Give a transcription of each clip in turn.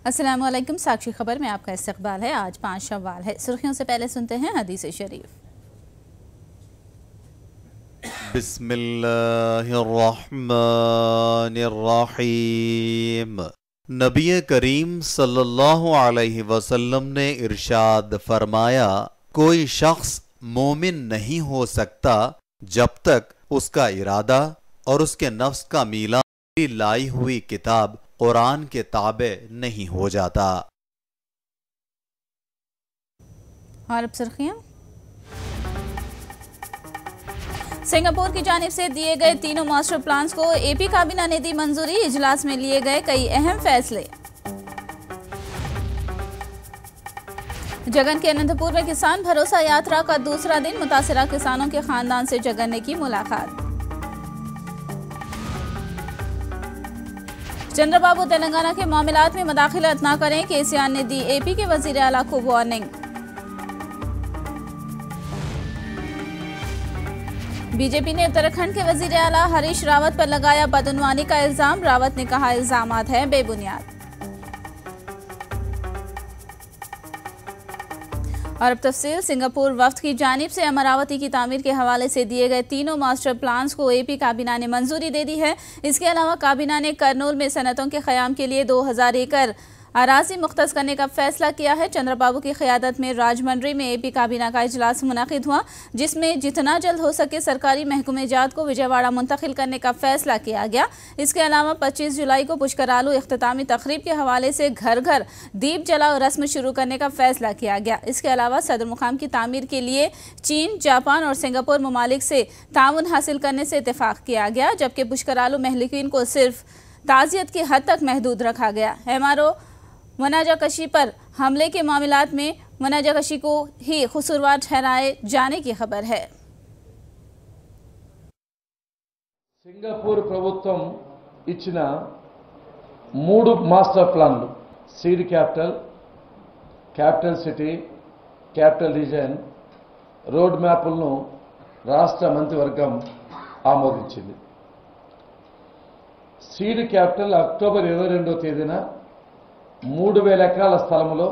अस्सलाम वालेकुम। साक्षी खबर में आपका इस्तकबाल है। आज 5 शव्वाल है। सुर्खियों से पहले सुनते हैं हदीस शरीफ। बिस्मिल्लाहिर्रहमानिर्रहीम। नबी करीम सल्लल्लाहु अलैहि वसल्लम ने इरशाद फरमाया, कोई शख्स मोमिन नहीं हो सकता जब तक उसका इरादा और उसके नफ्स का मीलान लाई हुई किताब कुरान के ताबे नहीं हो जाता। और अब सुर्खियां। सिंगापुर की जानिब से दिए गए तीनों मास्टर प्लान्स को एपी काबीना ने दी मंजूरी। इजलास में लिए गए कई अहम फैसले। जगन के अनंतपुर में किसान भरोसा यात्रा का दूसरा दिन। मुतासिरा किसानों के खानदान से जगन ने की मुलाकात। चंद्रबाबू तेलंगाना के मामलात में मदाखिलत न करें, केसीआर ने दी एपी के वजीर आला को वार्निंग। बीजेपी ने उत्तराखंड के वजीर आला हरीश रावत पर लगाया बदउनवानी का इल्जाम। रावत ने कहा इल्जामात हैं बेबुनियाद। और अब तफसील। सिंगापुर वफ्द की जानिब से अमरावती की तामीर के हवाले से दिए गए तीनों मास्टर प्लान्स को एपी काबीना ने मंजूरी दे दी है। इसके अलावा काबीना ने करनूल में सनतों के क़याम के लिए 2000 एकड़ अराजी मुख्तस करने का फैसला किया है। चंद्रबाबू की क़यादत में राजमंड्री में एपी काबीना का इजलास मुनाकिद हुआ, जिसमें जितना जल्द हो सके सरकारी महकमे जात को विजयवाड़ा मुंतकिल करने का फैसला किया गया। इसके अलावा 25 जुलाई को पुष्करालू इख्तितामी तकरीब के हवाले से घर घर दीप जलाओ रस्म शुरू करने का फैसला किया गया। इसके अलावा सदर मुकाम की तामीर के लिए चीन, जापान और सिंगापुर ममालिक से ताउन हासिल करने से इत्तेफाक किया गया, जबकि पुष्करालू महलिकीन को सिर्फ ताज़ियत की हद तक महदूद रखा गया। एमआरओ मुनाजाकशी पर हमले के मामलात में मुनाजाकशी को ही कसूरवार ठहराए जाने की खबर है। సింగపూర్ ప్రభుత్వం ఇచ్చిన 3 మాస్టర్ ప్లాన్లు seed capital, capital city, capital region road మ్యాప్లను రాష్ట్ర మంత్రివర్గం ఆమోదించింది. సీడ్ క్యాపిటల్ అక్టోబర్ 22వ తేదీన 3000 ఎకరాల స్థలంలో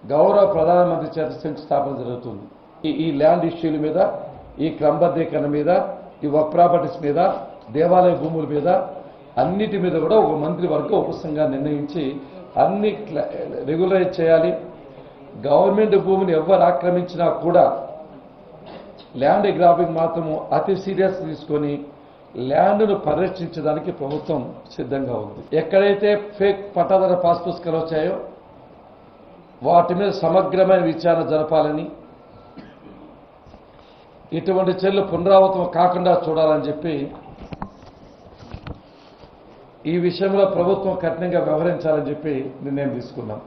గౌరవ ప్రధానమంత్రి చేత శంకుస్థాపన జరుగుతుంది. ఈ ల్యాండ్ ఇష్యూల మీద, ఈ క్రమబద్ధీకరణ మీద, ఈ వర్క్ ప్రాపర్టీస్ మీద, దేవాలయ భూముల మీద అన్నిటి మీద కూడా ఒక మంత్రివర్గ ఉపసంఘాన్ని నిర్ణయించి అన్ని రెగ్యులరైజ్ చేయాలి. గవర్నమెంట్ భూమిని ఎవరు ఆక్రమించినా కూడా ల్యాండ్ గ్రాబింగ్ మాత్రము అతి సీరియస్ తీసుకొని ల్యాండ్ను పరిరక్షించడానికి ప్రభుత్వం సిద్ధంగా ఉంది. ఎక్కడైతే ఫేక్ పట్టాదార పాస్ పుస్తకాలు వచ్చాయో వాటి మీద సమగ్రమైన విచారణ జరపాలని, ఇటువంటి చర్యలు పునరావృతం కాకుండా చూడాలని చెప్పి ఈ విషయంలో ప్రభుత్వం కఠినంగా వ్యవహరించాలని చెప్పి నిర్ణయం తీసుకున్నాం.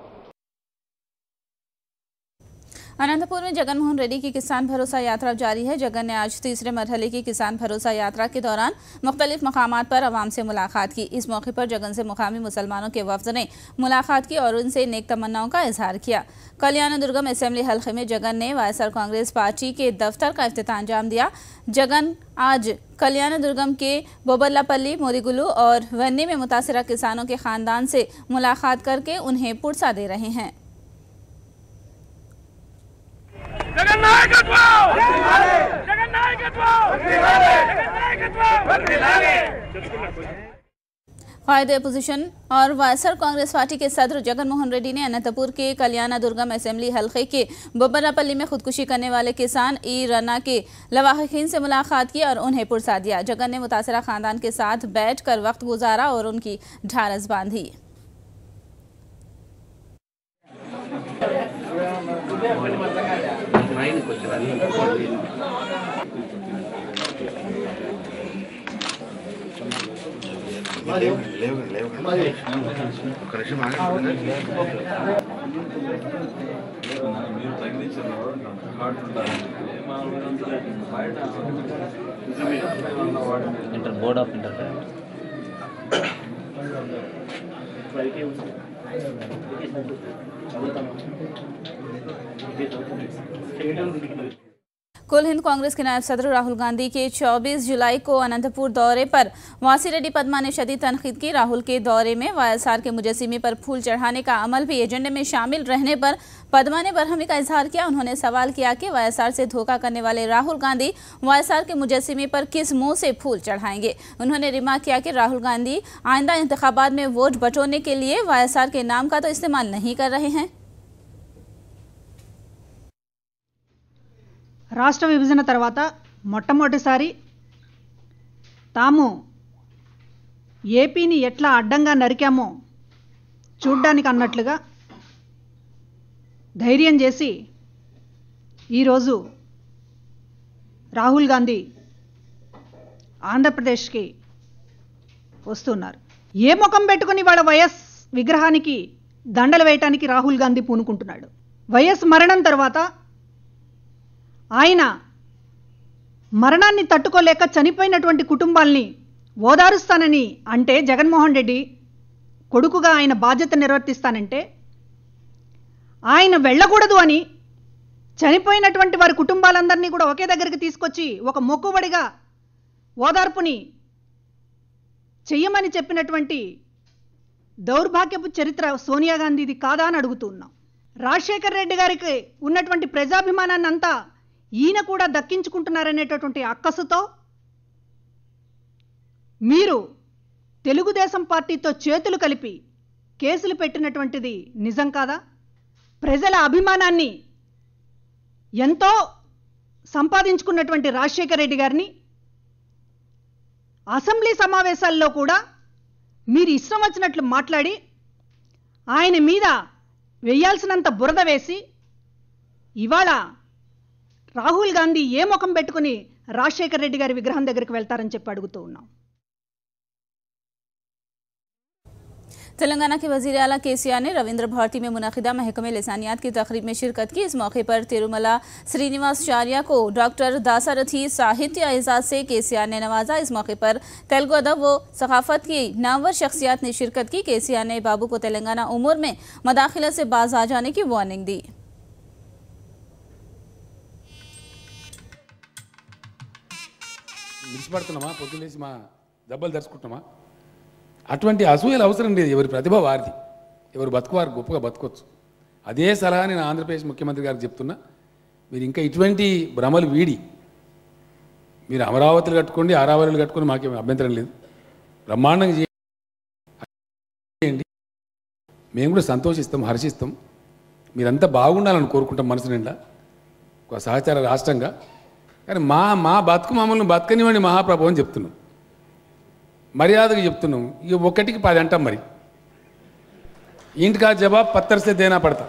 अनंतपुर में जगन मोहन रेड्डी की किसान भरोसा यात्रा जारी है। जगन ने आज तीसरे मरहले की किसान भरोसा यात्रा के दौरान मुख्तलिफ मकामात पर आवाम से मुलाकात की। इस मौके पर जगन से मुकामी मुसलमानों के वफ्द ने मुलाकात की और उनसे नेक तमन्नाओं का इजहार किया। कल्याण दुर्गम असेंबली हल्के में जगन ने वायएसआर कांग्रेस पार्टी के दफ्तर का इफ्तिताह अंजाम दिया। जगन आज कल्याण दुर्गम के बोबल्लापल्ली, मोरीगुलू और वन्नी में मुतासिरा किसानों के खानदान से मुलाकात करके उन्हें पुरसा दे रहे हैं। कायद अपोजिशन और वायएसआर कांग्रेस पार्टी के सदर जगन मोहन रेड्डी ने अनंतपुर के कल्याण दुर्गम असेंबली हल्के के बोबल्लापल्ली में खुदकुशी करने वाले किसान ई रना के लवाहिकीन से मुलाकात की और उन्हें पुरसा दिया। जगन ने मुतासिरा खानदान के साथ बैठकर वक्त गुजारा और उनकी ढारस बांधी। इंटर बोर्ड ऑफ इंटरफेरेंस कुल हिंद कांग्रेस के नायब सदर राहुल गांधी के 24 जुलाई को अनंतपुर दौरे पर वासीरेड्डी पद्मा ने शदीद तनकीद की। राहुल के दौरे में वाईएसआर के मुजस्सिमे पर फूल चढ़ाने का अमल भी एजेंडे में शामिल रहने पर पद्मा ने बरहमी का इजहार किया। उन्होंने सवाल किया कि वाईएसआर से धोखा करने वाले राहुल गांधी वाईएसआर के मुजस्सिमे पर किस मुंह से फूल चढ़ाएंगे। उन्होंने रिमार्क किया कि राहुल गांधी आइंदा इंतखाबात में वोट बटोरने के लिए वाईएसआर के नाम का तो इस्तेमाल नहीं कर रहे हैं। రాష్ట్ర విభజన తర్వాత మొట్టమొదటిసారి తాము ఏపీని ఎట్లా అడ్డంగా నరికామో చూడ్డానికి అన్నట్లుగా ధైర్యం చేసి ఈరోజు రాహుల్ గాంధీ ఆంధ్రప్రదేశ్కి వస్తున్నారు. ఏ ముఖం పెట్టుకుని వాళ్ళ వైఎస్ విగ్రహానికి దండలు వేయటానికి రాహుల్ గాంధీ పూనుకుంటున్నాడు. వైఎస్ మరణం తర్వాత ఆయన మరణాన్ని తట్టుకోలేక చనిపోయినటువంటి కుటుంబాల్ని ఓదారుస్తానని అంటే జగన్మోహన్ రెడ్డి కొడుకుగా ఆయన బాధ్యత నిర్వర్తిస్తానంటే ఆయన వెళ్ళకూడదు అని చనిపోయినటువంటి వారి కుటుంబాలందరినీ కూడా ఒకే దగ్గరికి తీసుకొచ్చి ఒక మొక్కుబడిగా ఓదార్పుని చెయ్యమని చెప్పినటువంటి దౌర్భాగ్యపు చరిత్ర సోనియా గాంధీది కాదా అని అడుగుతున్నాం. రాజశేఖర్ రెడ్డి గారికి ఉన్నటువంటి ప్రజాభిమానాన్ని అంతా ఈయన కూడా దక్కించుకుంటున్నారనేటటువంటి అక్కసుతో మీరు తెలుగుదేశం పార్టీతో చేతులు కలిపి కేసులు పెట్టినటువంటిది నిజం కాదా? ప్రజల అభిమానాన్ని ఎంతో సంపాదించుకున్నటువంటి రాజశేఖర్ రెడ్డి గారిని అసెంబ్లీ సమావేశాల్లో కూడా మీరు ఇష్టం వచ్చినట్లు మాట్లాడి ఆయన మీద వేయాల్సినంత బురద వేసి ఇవాళ రాహుల్ గాంధీ ఏ ముఖం పెట్టుకుని రాజశేఖర్ రెడ్డి గారి విగ్రహం దగ్గరికి వెళ్తారని చెప్పి అడుగుతూ ఉన్నాం. तेलंगाना के वजीर आला केसीआर ने रविंद्र भारती में मुनाकिदा महकमे लिसानियात की तकरीब में शिरकत की। इस मौके पर तिरुमला श्रीनिवासाचार्य को डॉक्टर दासारथी साहित्य एजाज से केसीआर ने नवाजा। इस मौके पर तेलुगु अदब व सकाफत की नामवर शख्सियात ने शिरकत की। केसीआर ने बाबू को तेलंगाना उमूर में मदाखिलत से बाज आ जाने की वार्निंग दी। విడిచిపడుతున్నామా, పొద్దులేసి మా దెబ్బలు దర్చుకుంటున్నామా? అటువంటి అసూయలు అవసరం లేదు. ఎవరి ప్రతిభ వారిది, ఎవరు బతుకువారు గొప్పగా బతకొచ్చు. అదే సలహా నేను ఆంధ్రప్రదేశ్ ముఖ్యమంత్రి గారికి చెప్తున్నా. మీరు ఇంకా ఇటువంటి భ్రమలు వీడి మీరు అమరావతులు కట్టుకోండి, ఆరావళులు కట్టుకొని మాకేం అభ్యంతరం లేదు. బ్రహ్మాండంగా చేయండి, మేము కూడా సంతోషిస్తాం, హర్షిస్తాం. మీరంతా బాగుండాలని కోరుకుంటాం మనసు నిండా ఒక సహచార రాష్ట్రంగా. కానీ మా బతుకు మమ్మల్ని బతకనివ్వండి మహాప్రభు అని చెప్తున్నాం, మర్యాదగా చెప్తున్నాం. ఇక ఒకటికి 10 అంటాం. మరి ఇంటికా జవాబు పత్తర్సే దేనా పడతా,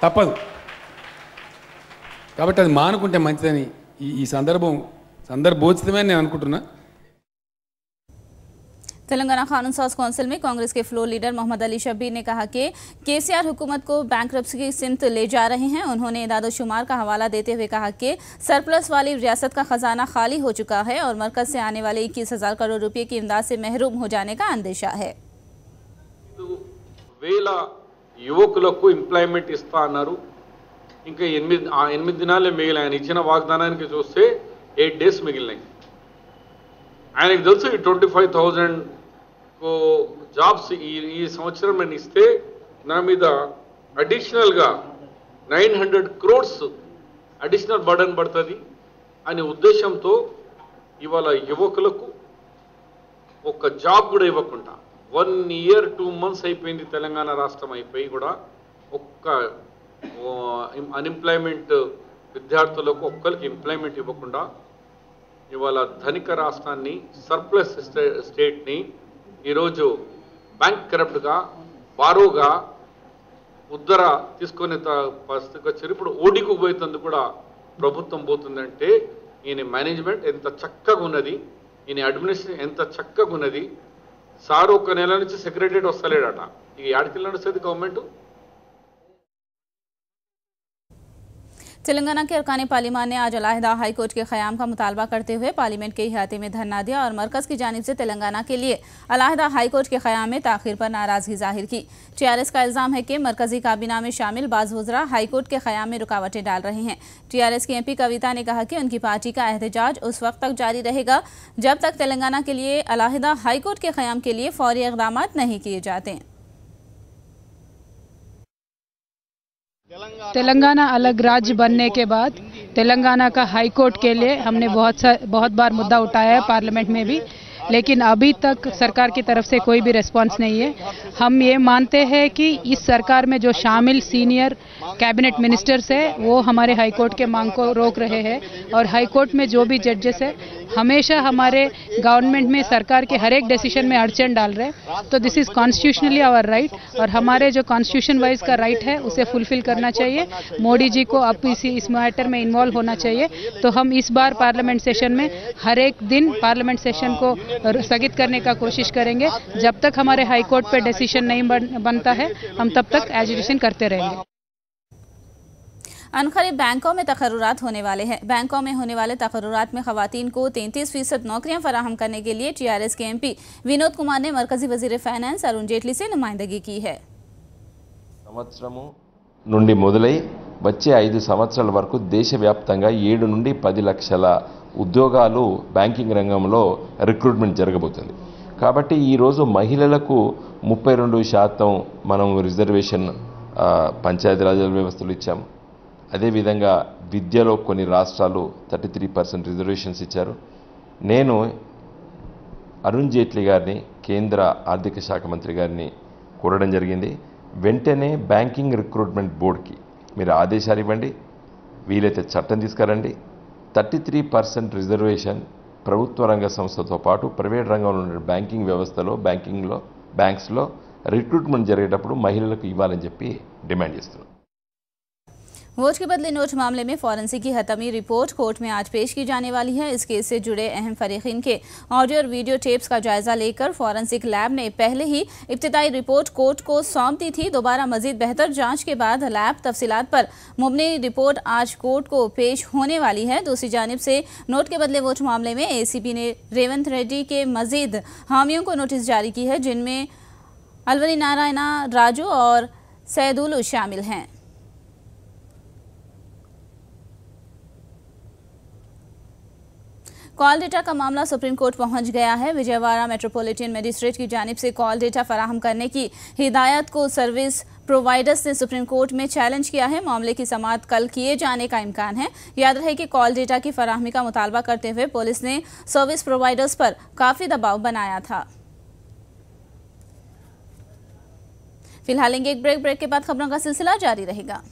తప్పదు. కాబట్టి అది మానుకుంటే మంచిదని ఈ సందర్భోచితమే నేను అనుకుంటున్నా. तेलंगाना कानून साज कौंसिल में कांग्रेस के फ्लोर लीडर मोहम्मद अली शब्बीर ने कहा कि केसीआर हुकूमत को बैंकरप्सी की सिमत ले जा रहे हैं। उन्होंने इदाद-ओ-शुमार का हवाला देते हुए कहा कि सरप्लस वाली रियासत का खजाना खाली हो चुका है और मरकज से आने वाले 21,000 करोड़ रुपए की इमदाद से महरूम हो जाने का अंदेशा है। యువకులకు ఎంప్లాయ్మెంట్ ఇస్తా అన్నారు. ఇంకా 8 దినాలే మిగిలినాయి. ఆయన ఇచ్చిన వాగ్దానానికి చూస్తే 8 డేస్ మిగిలినాయి. ఆయనకు తెలుసు ఈ 25,000 జాబ్స్ ఈ సంవత్సరం నేను ఇస్తే నా మీద అడిషనల్గా 900 crores అడిషనల్ బర్డన్ పడుతుంది అనే ఉద్దేశంతో ఇవాళ యువకులకు ఒక జాబ్ కూడా ఇవ్వకుండా 1 year 2 months అయిపోయింది తెలంగాణ రాష్ట్రం అయిపోయి కూడా ఒక్క అన్ఎంప్లాయ్మెంట్ విద్యార్థులకు ఒక్కరికి ఎంప్లాయ్మెంట్ ఇవ్వకుండా ఇవాళ ధనిక రాష్ట్రాన్ని సర్ప్లస్ స్టేట్ని ఈరోజు బ్యాంక్ కరప్ట్గా బారోగా ఉద్దర తీసుకునే పరిస్థితికి వచ్చారు. ఇప్పుడు ఓడికు పోయేందుకు కూడా ప్రభుత్వం పోతుందంటే ఈయన మేనేజ్మెంట్ ఎంత చక్కగా ఉన్నది, ఈయన అడ్మినిస్ట్రేషన్ ఎంత చక్కగా ఉన్నది. సార్ 1 నెల నుంచి సెక్రటరియట్ వస్తలేడట. ఇక యాడికి నడుస్తుంది గవర్నమెంట్? तेलंगाना के अरकान पार्लिमान ने आज अलहदा हाई कोर्ट के क़याम का मुतालबा करते हुए पार्लियामेंट के इहाते में धरना दिया और मरकज़ की जानिब से तेलंगाना के लिए अलहदा हाई कोर्ट के क़याम में ताख़ीर पर नाराज़गी जाहिर की। TRS का इल्ज़ाम है कि मरकज़ी काबीना में शामिल बाज़ वज़रा हाई कोर्ट के क़याम में रुकावटें डाल रहे हैं। TRS की MP कविता ने कहा कि उनकी पार्टी का एहतजाज उस वक्त तक जारी रहेगा जब तक तेलंगाना के लिए अलहदा हाई कोर्ट के क़याम के लिए फ़ौरी इक़दाम नहीं किए जाते। तेलंगाना अलग राज्य बनने के बाद तेलंगाना का हाई कोर्ट के लिए हमने बहुत बार मुद्दा उठाया है पार्लियामेंट में भी, लेकिन अभी तक सरकार की तरफ से कोई भी रिस्पांस नहीं है। हम ये मानते हैं कि इस सरकार में जो शामिल सीनियर कैबिनेट मिनिस्टर्स है वो हमारे हाई कोर्ट के मांग को रोक रहे हैं और हाई कोर्ट में जो भी जजेस है हमेशा हमारे गवर्नमेंट में सरकार के हर एक डिसीजन में अड़चन डाल रहे हैं। तो this is constitutionally our right और हमारे जो कॉन्स्टिट्यूशन वाइज का राइट है उसे फुलफिल करना चाहिए। मोदी जी को अब इस मैटर में इन्वॉल्व होना चाहिए। तो हम इस बार पार्लियामेंट सेशन में हर एक दिन पार्लियामेंट सेशन को स्थगित करने का कोशिश करेंगे। जब तक हमारे हाई कोर्ट पे डिसीजन नहीं बनता है हम तब तक एजुकेशन करते रहेंगे। अनकरीब बैंकों में तकर्रुरात होने वाले हैं। बैंकों में होने वाले तकर्रुरात में खवातीन को 33% नौकरियां फराहम करने के लिए TRS के MP विनोद कुमार ने मरकजी वजीर फाइनेंस अरुण जेटली से नुमाइंदगी की है। సంవత్సరము నుండి మొదలై వచ్చే 5 సంవత్సరాల వరకు దేశవ్యాప్తంగా 7 నుండి 10 లక్షల ఉద్యోగాలు బ్యాంకింగ్ రంగంలో రిక్రూట్మెంట్ జరగబోతుంది। కాబట్టి ఈ రోజు మహిళలకు 32% మనం రిజర్వేషన్ పంచాయతీరాజ్ వ్యవస్థలు ఇచ్చాము। అదేవిధంగా విద్యలో కొన్ని రాష్ట్రాలు 33% రిజర్వేషన్స్ ఇచ్చారు। నేను అరుణ్ జైట్లీ గారిని కేంద్ర ఆర్థిక శాఖ మంత్రి గారిని కోరడం జరిగింది, వెంటనే బ్యాంకింగ్ రిక్రూట్మెంట్ బోర్డుకి మీరు ఆదేశాలు ఇవ్వండి, వీలైతే చట్టం తీసుకురండి। 33% రిజర్వేషన్ ప్రభుత్వ రంగ సంస్థతో పాటు ప్రైవేట్ రంగంలో ఉన్న బ్యాంకింగ్ వ్యవస్థలో బ్యాంక్స్లో రిక్రూట్మెంట్ జరిగేటప్పుడు మహిళలకు ఇవ్వాలని చెప్పి డిమాండ్ చేస్తున్నాం। वोट के बदले नोट मामले में फॉरेंसिक की हतमी रिपोर्ट कोर्ट में आज पेश की जाने वाली है। इस केस से जुड़े अहम फरीकीन के ऑडियो और वीडियो टेप्स का जायजा लेकर फॉरेंसिक लैब ने पहले ही इब्तिदाई रिपोर्ट कोर्ट को सौंप दी थी। दोबारा मजीद बेहतर जांच के बाद लैब तफसीलात पर मुबनी रिपोर्ट आज कोर्ट को पेश होने वाली है। दूसरी जानिब से नोट के बदले वोट मामले में ACP ने रेवंत रेड्डी के मजीद हामियों को नोटिस जारी की है, जिनमें अलवनी नारायणा राजू और सैदुल शामिल हैं। कॉल डेटा का मामला सुप्रीम कोर्ट पहुंच गया है। विजयवाड़ा मेट्रोपॉलिटन मजिस्ट्रेट की जानिब से कॉल डेटा फराहम करने की हिदायत को सर्विस प्रोवाइडर्स ने सुप्रीम कोर्ट में चैलेंज किया है। मामले की समाअत कल किए जाने का इम्कान है। याद रहे कि कॉल डेटा की फराहमी का मुतालबा करते हुए पुलिस ने सर्विस प्रोवाइडर्स पर काफ़ी दबाव बनाया था। फिलहाल एक ब्रेक के बाद खबरों का सिलसिला जारी रहेगा।